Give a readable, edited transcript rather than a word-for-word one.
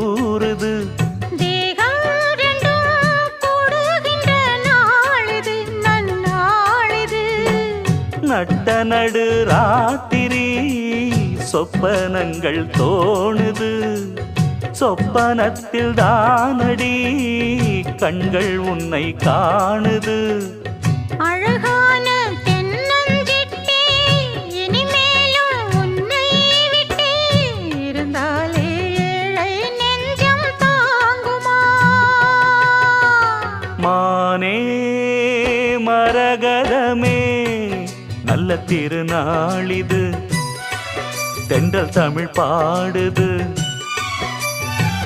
கூறுது. தேகம் ரெண்டும் கூடுகின்ற நாளிது நன்னாளிது. நட்ட நடு ராத்திரி சொப்பனங்கள் தோணுது. சொப்பனத்தில் தானடி கண்கள் உன்னை காணுது. அழகான தென்னஞ்சிட்டே இனிமேலும் உன்னை விட்டே இருந்தாலே ஏழை நெஞ்சம் தாங்குமா? மானே மரகதமே நல்ல திருநாளிது. தென்றல் தமிழ் பாடுது.